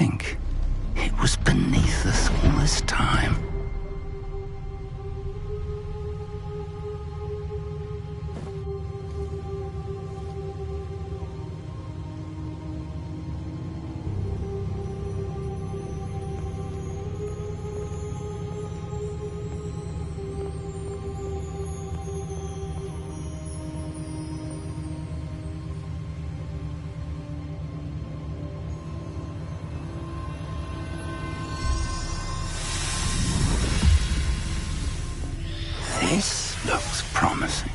think it was beneath us all this time? This looks promising.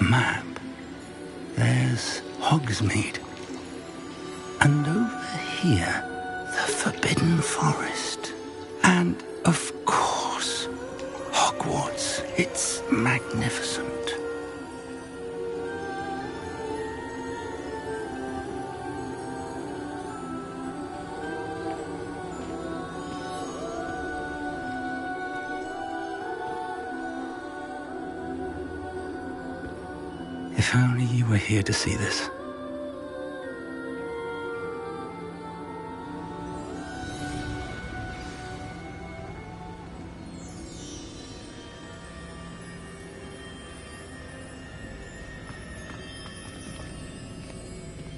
A map. There's Hogsmeade. And over here, the Forbidden Forest. And, of course, Hogwarts. It's magnificent. If only you were here to see this.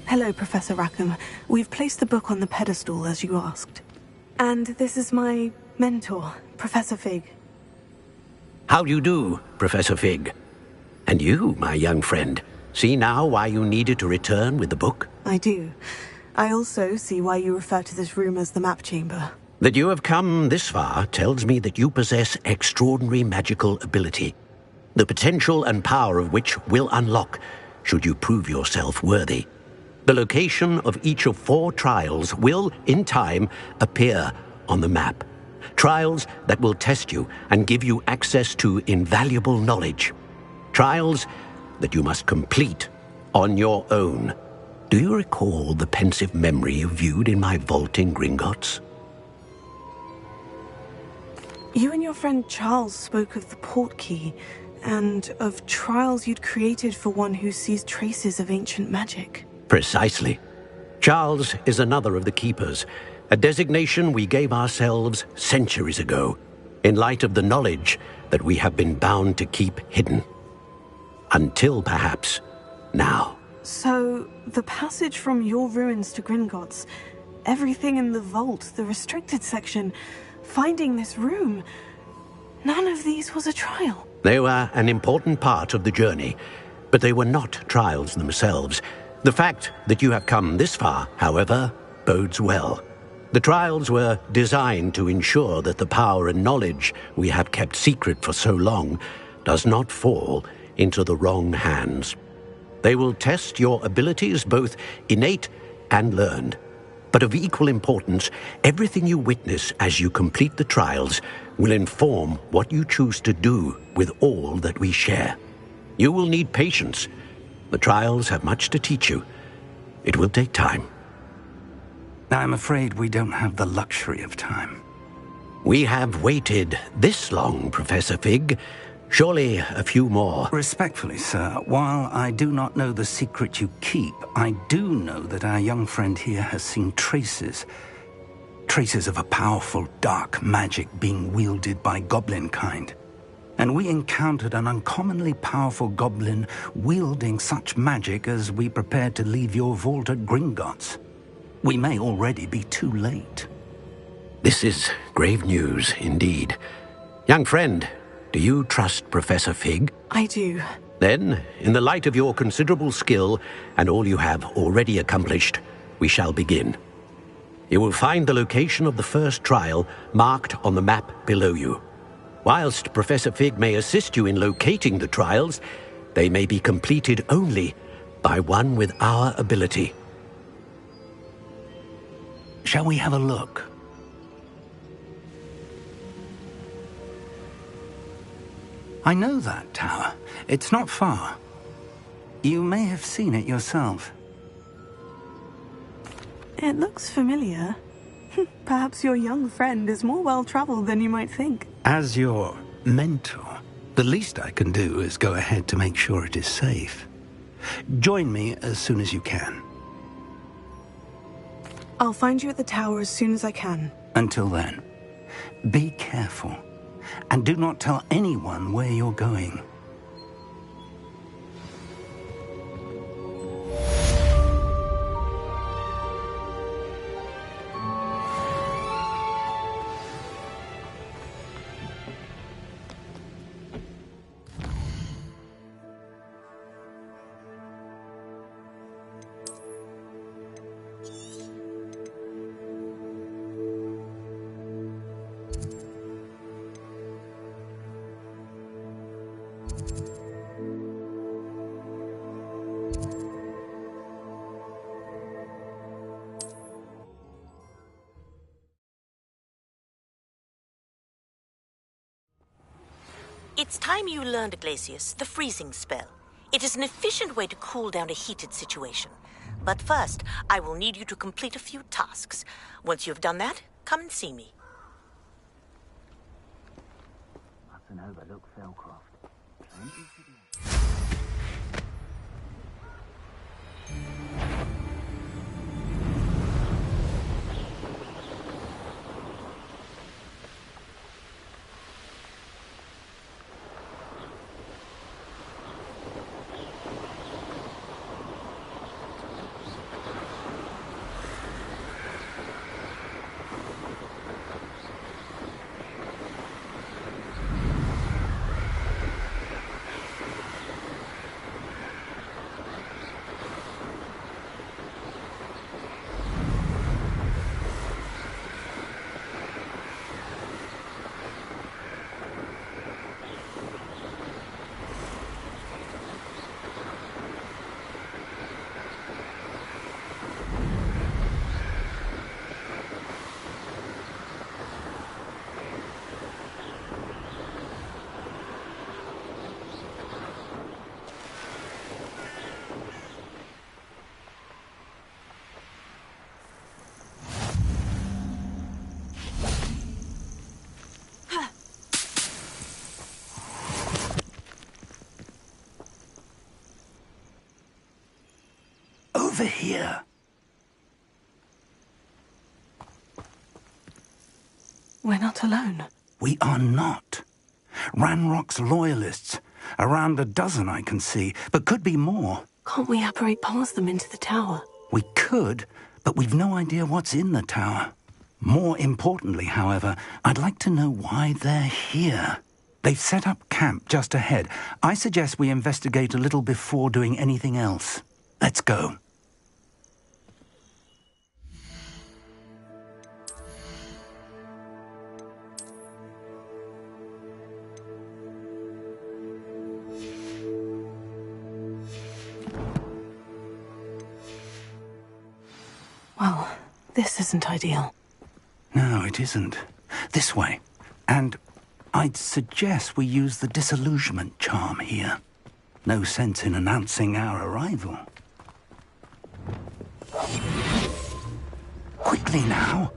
Hello, Professor Rackham. We've placed the book on the pedestal as you asked. And this is my mentor, Professor Fig. How do you do, Professor Fig? And you, my young friend, see now why you needed to return with the book? I do. I also see why you refer to this room as the map chamber. That you have come this far tells me that you possess extraordinary magical ability, the potential and power of which will unlock should you prove yourself worthy. The location of each of 4 trials will, in time, appear on the map. Trials that will test you and give you access to invaluable knowledge. Trials that you must complete on your own. Do you recall the pensive memory you viewed in my vault in Gringotts? You and your friend Charles spoke of the portkey, and of trials you'd created for one who sees traces of ancient magic. Precisely. Charles is another of the Keepers, a designation we gave ourselves centuries ago, in light of the knowledge that we have been bound to keep hidden. Until, perhaps, now. So, the passage from your ruins to Gringotts, everything in the vault, the restricted section, finding this room, none of these was a trial. They were an important part of the journey, but they were not trials themselves. The fact that you have come this far, however, bodes well. The trials were designed to ensure that the power and knowledge we have kept secret for so long does not fall into the wrong hands. They will test your abilities, both innate and learned. But of equal importance, everything you witness as you complete the trials will inform what you choose to do with all that we share. You will need patience. The trials have much to teach you. It will take time. I'm afraid we don't have the luxury of time. We have waited this long, Professor Fig. Surely a few more. Respectfully, sir, while I do not know the secret you keep, I do know that our young friend here has seen traces of a powerful dark magic being wielded by goblin kind. And we encountered an uncommonly powerful goblin wielding such magic as we prepared to leave your vault at Gringotts. We may already be too late. This is grave news indeed. Young friend, do you trust Professor Fig? I do. Then, in the light of your considerable skill and all you have already accomplished, we shall begin. You will find the location of the first trial marked on the map below you. Whilst Professor Fig may assist you in locating the trials, they may be completed only by one with our ability. Shall we have a look? I know that tower. It's not far. You may have seen it yourself. It looks familiar. Perhaps your young friend is more well-traveled than you might think. As your mentor, the least I can do is go ahead to make sure it is safe. Join me as soon as you can. I'll find you at the tower as soon as I can. Until then, be careful, and do not tell anyone where you're going. It's time you learned, Glacius, the freezing spell. It is an efficient way to cool down a heated situation. But first, I will need you to complete a few tasks. Once you've done that, come and see me. Mustn't overlook Felcroft. Plenty to do. Over here. We're not alone. We are not. Ranrock's loyalists. Around a dozen I can see, but could be more. Can't we apparate past them into the tower? We could, but we've no idea what's in the tower. More importantly, however, I'd like to know why they're here. They've set up camp just ahead. I suggest we investigate a little before doing anything else. Let's go. Well, this isn't ideal. No, it isn't. This way. And I'd suggest we use the disillusionment charm here. No sense in announcing our arrival. Quickly now.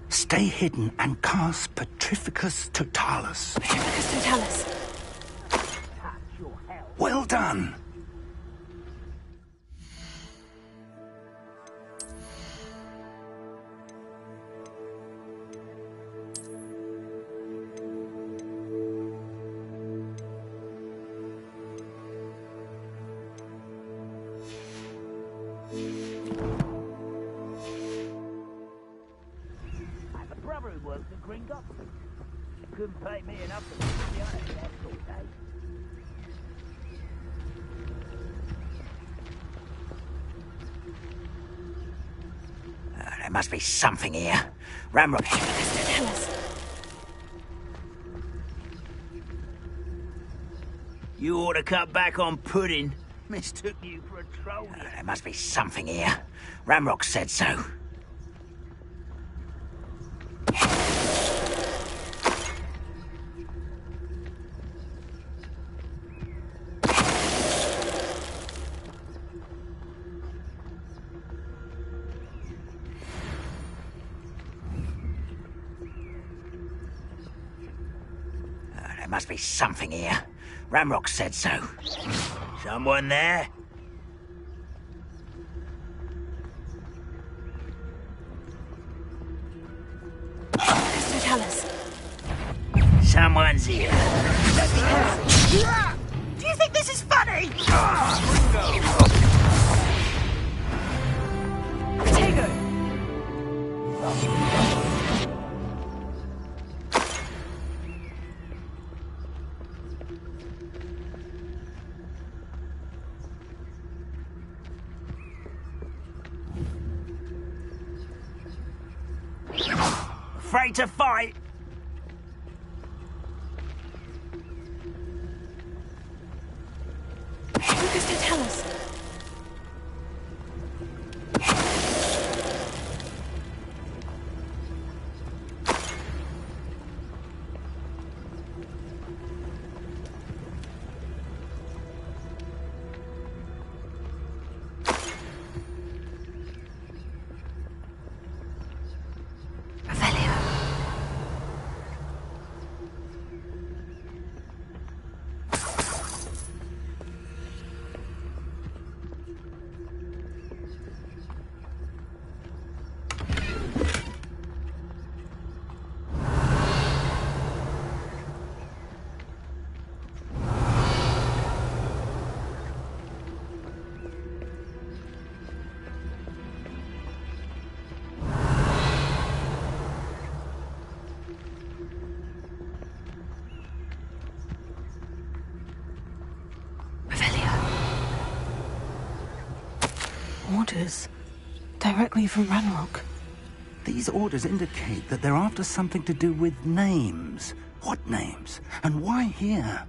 Stay hidden and cast Petrificus Totalis. Petrificus Totalis. Well done. Works at Gringotts. Couldn't pay me enough to keep me on it all day. There must be something here. Ramrock. Tell us. You ought to cut back on pudding. Mistook you for a troll. There must be something here. Ramrock said so. There must be something here. Ramrock said so. Someone there? Mr. Tallis. Someone's here. Do you think this is funny? Potato. Afraid to fight? Mr. Tallis. Orders. Directly from Ranrock. These orders indicate that they're after something to do with names. What names? And why here?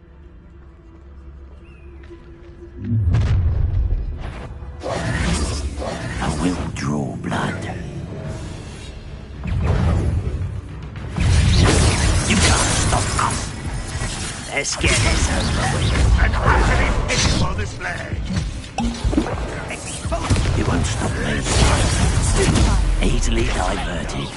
I will draw blood. You can't stop us. Let's get this over with. An utterly pitiful display. You won't stop me. Easily diverted.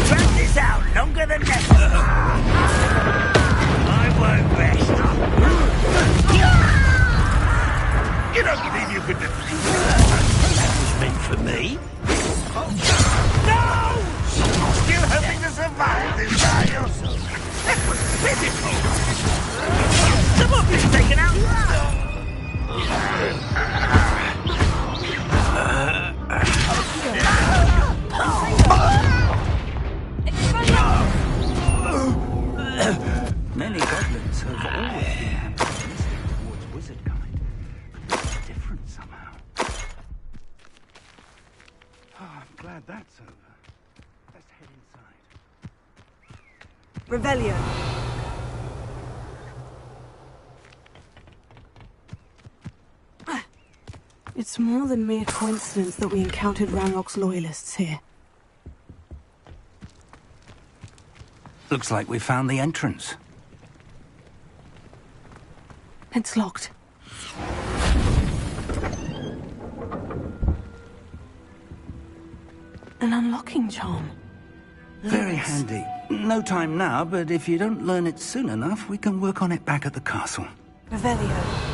Drag this out longer than necessary. I won't rest. You don't believe you could defeat That was meant for me. No! Still hoping to survive this trial. That was pitiful. Some of you've taken out. Many goblins have always been antagonistic towards wizard kind, but this is different somehow. Oh, I'm glad that's over. Let's head inside. Revelio. It's more than mere coincidence that we encountered Ranrock's loyalists here. Looks like we found the entrance. It's locked. An unlocking charm. Very handy. No time now, but if you don't learn it soon enough, we can work on it back at the castle. Revelio.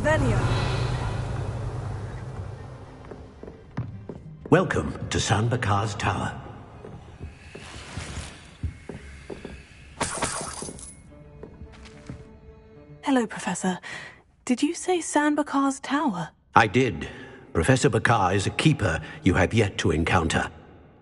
Revelio. Welcome to San Bakar's Tower. Hello, Professor. Did you say San Bakar's Tower? I did. Professor Bakar is a keeper you have yet to encounter.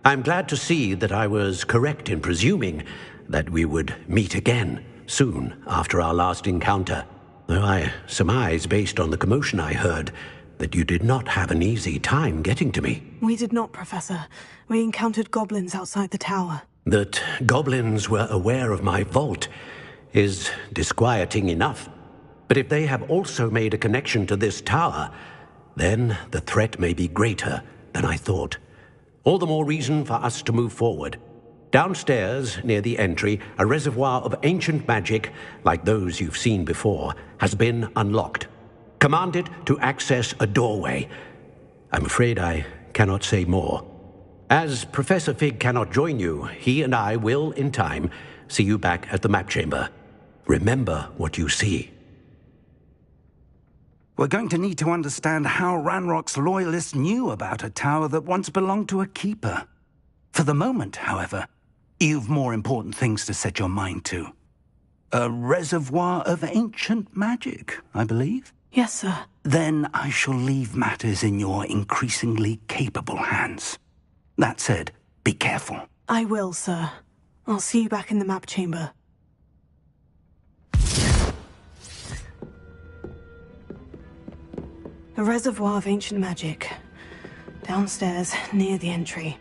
I'm glad to see that I was correct in presuming that we would meet again soon after our last encounter, though I surmise, based on the commotion I heard, that you did not have an easy time getting to me. We did not, Professor. We encountered goblins outside the tower. That goblins were aware of my vault is disquieting enough. But if they have also made a connection to this tower, then the threat may be greater than I thought. All the more reason for us to move forward. Downstairs, near the entry, a reservoir of ancient magic, like those you've seen before, has been unlocked. Command it to access a doorway. I'm afraid I cannot say more. As Professor Fig cannot join you, he and I will, in time, see you back at the map chamber. Remember what you see. We're going to need to understand how Ranrock's loyalists knew about a tower that once belonged to a keeper. For the moment, however, you've more important things to set your mind to. A reservoir of ancient magic, I believe? Yes, sir. Then I shall leave matters in your increasingly capable hands. That said, be careful. I will, sir. I'll see you back in the map chamber. A reservoir of ancient magic. Downstairs, near the entry.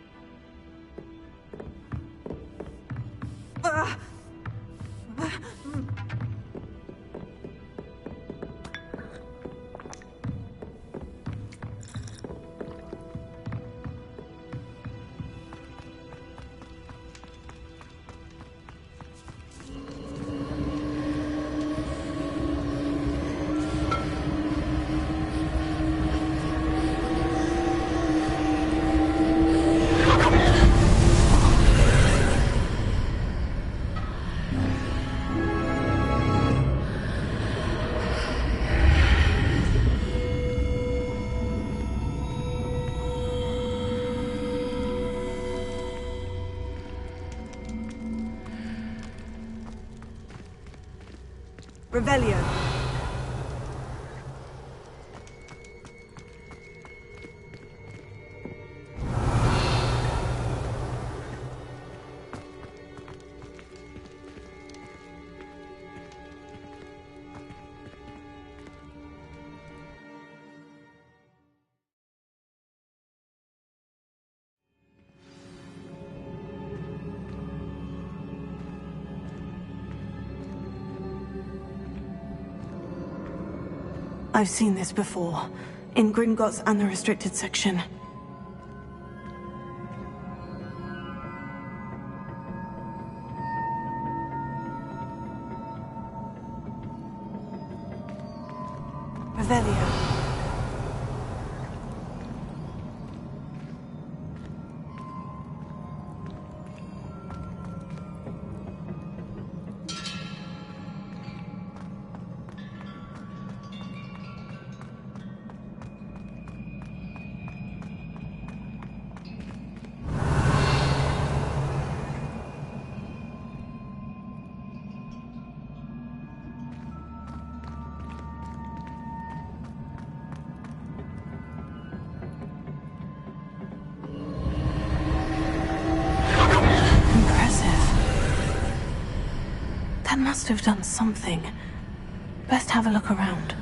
Revelio. I've seen this before, in Gringotts and the restricted section. Revelio. That must have done something. Best have a look around.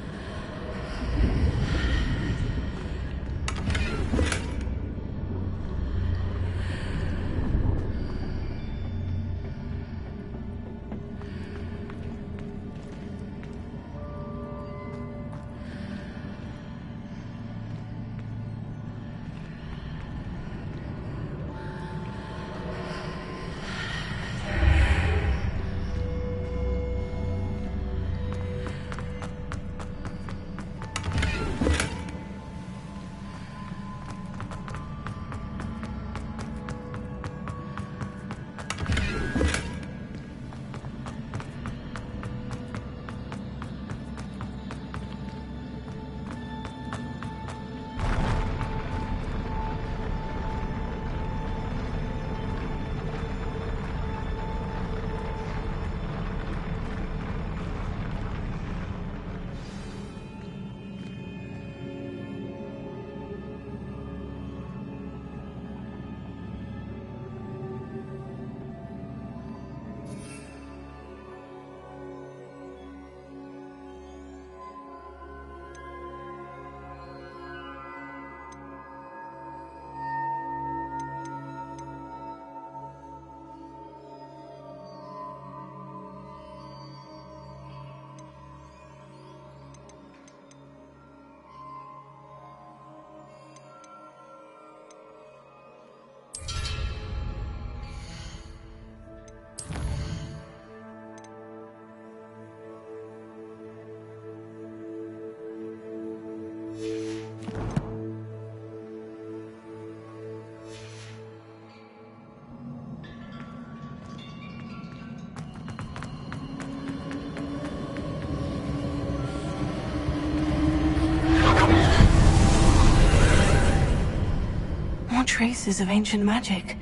traces of ancient magic.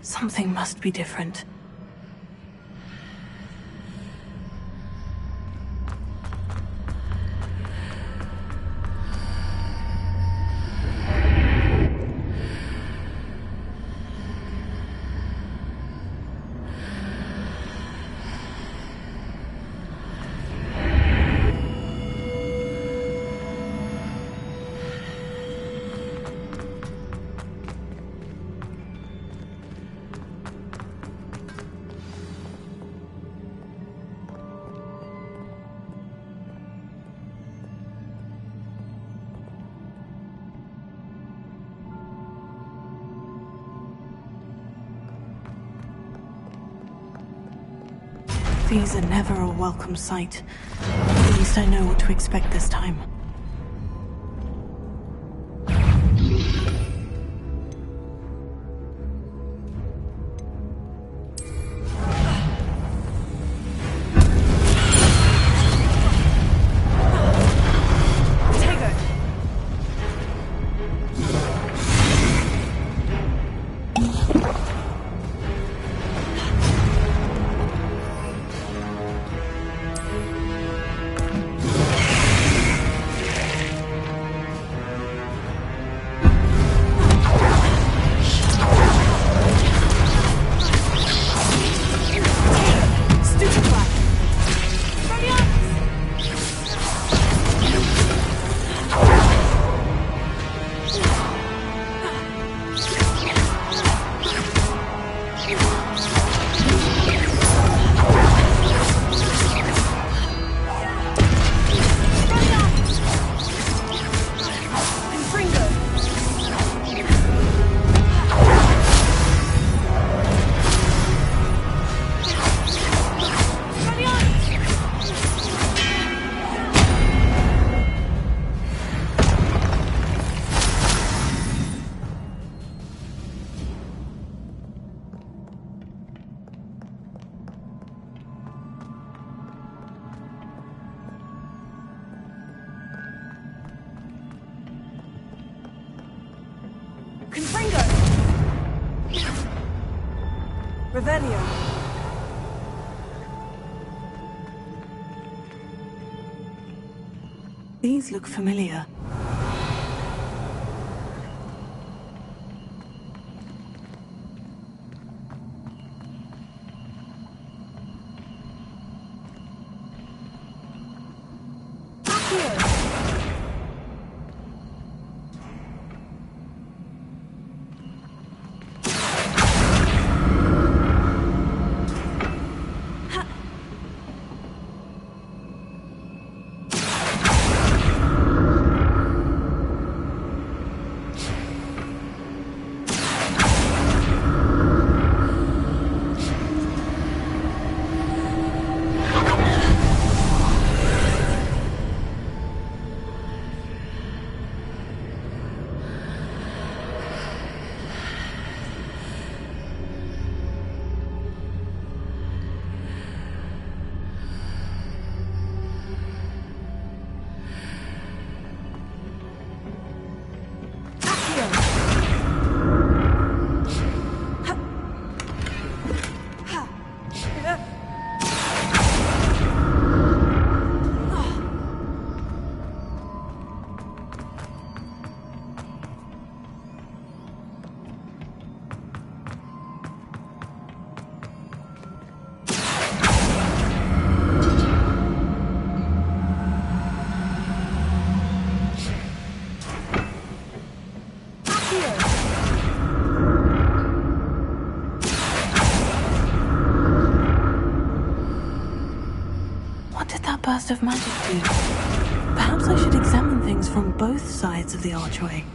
Something must be different. These are never a welcome sight. At least I know what to expect this time. Revelio. These look familiar. Burst of magic do? Perhaps I should examine things from both sides of the archway.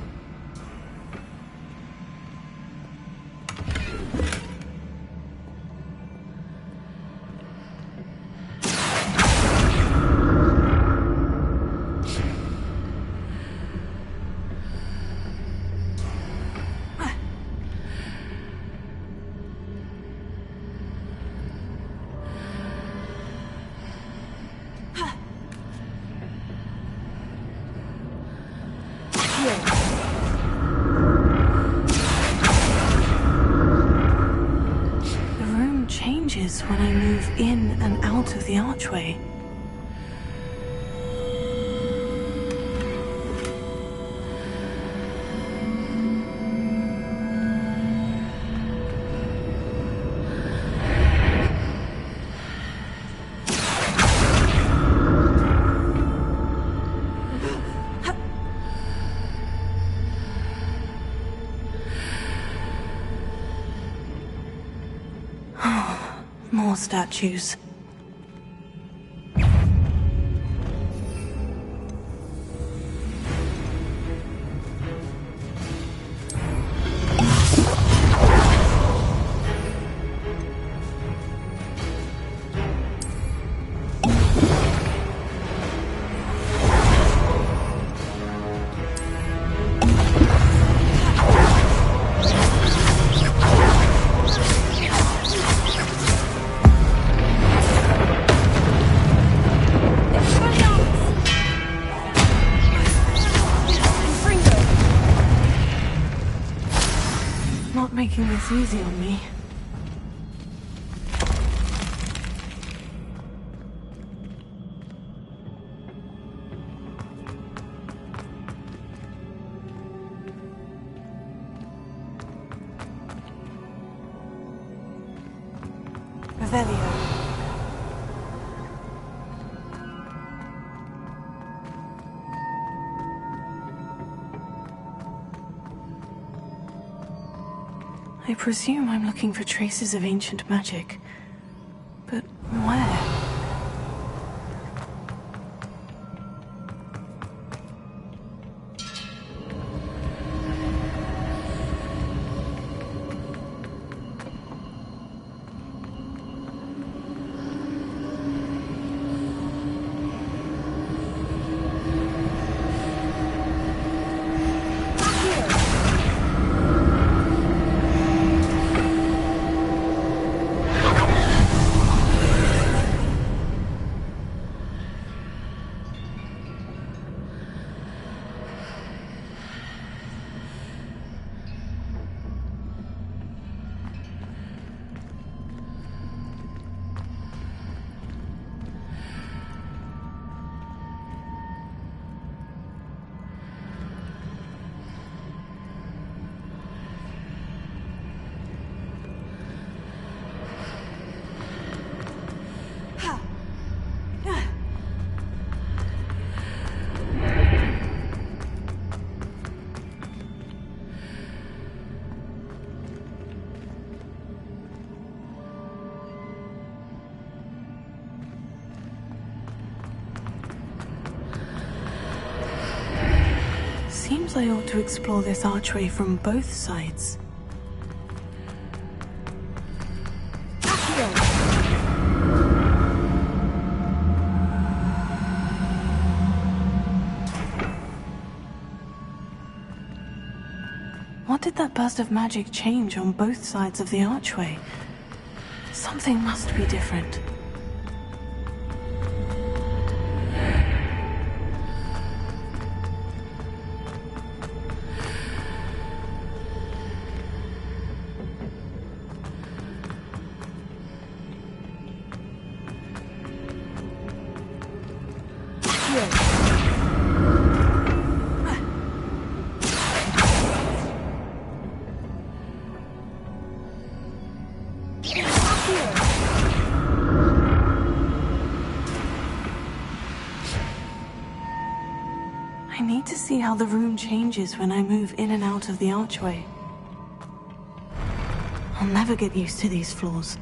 changes when I move in and out of the archway. More statues. Making this easy on me. Revelio. I presume I'm looking for traces of ancient magic. But where? Seems I ought to explore this archway from both sides. What did that burst of magic change on both sides of the archway? Something must be different. I need to see how the room changes when I move in and out of the archway. I'll never get used to these floors.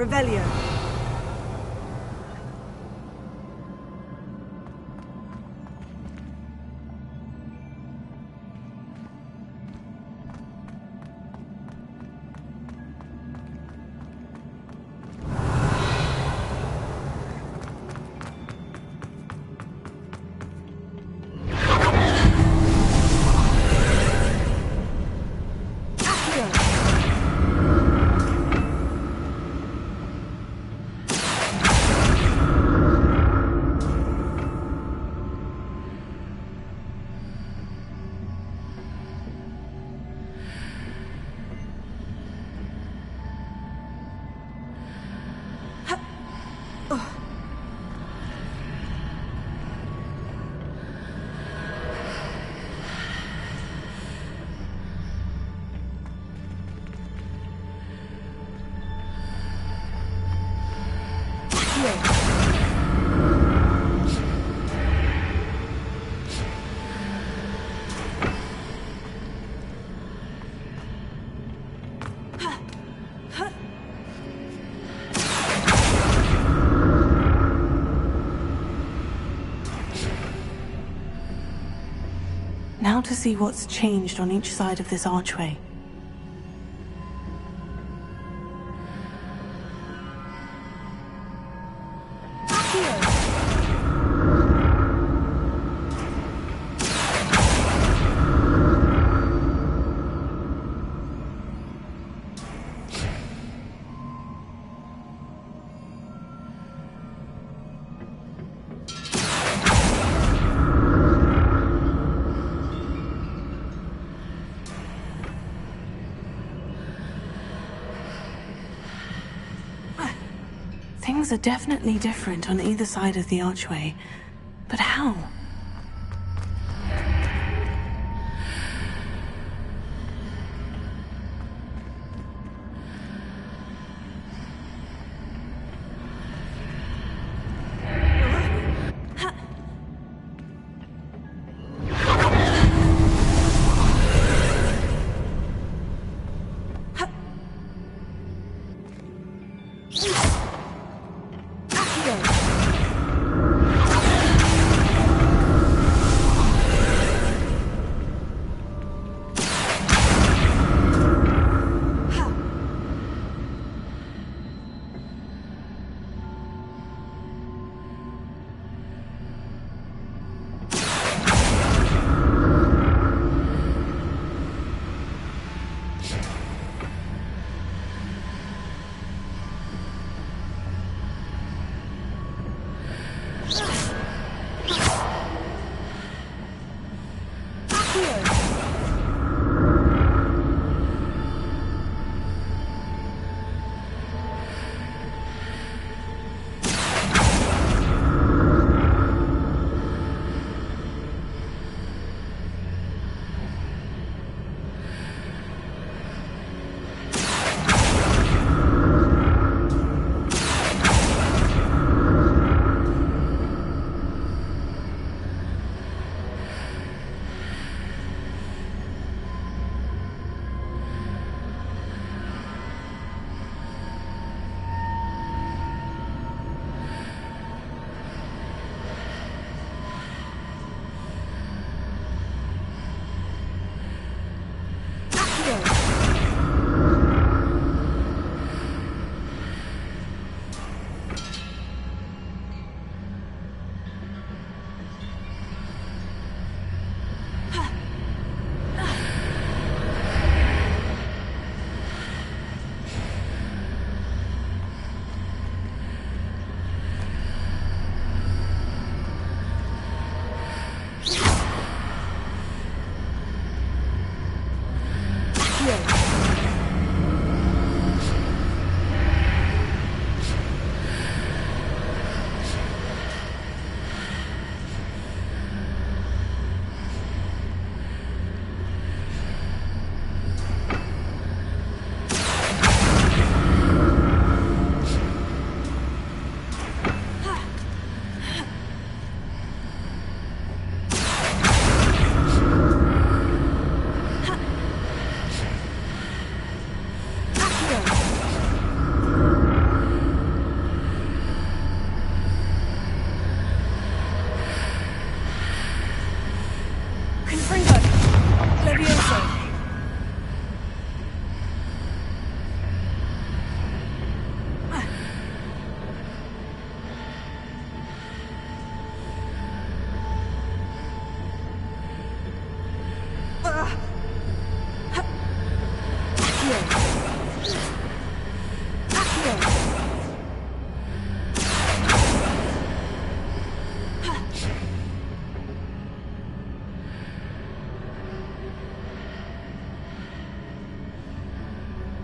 Revelio. Now to see what's changed on each side of this archway. Things are definitely different on either side of the archway. But how? Here.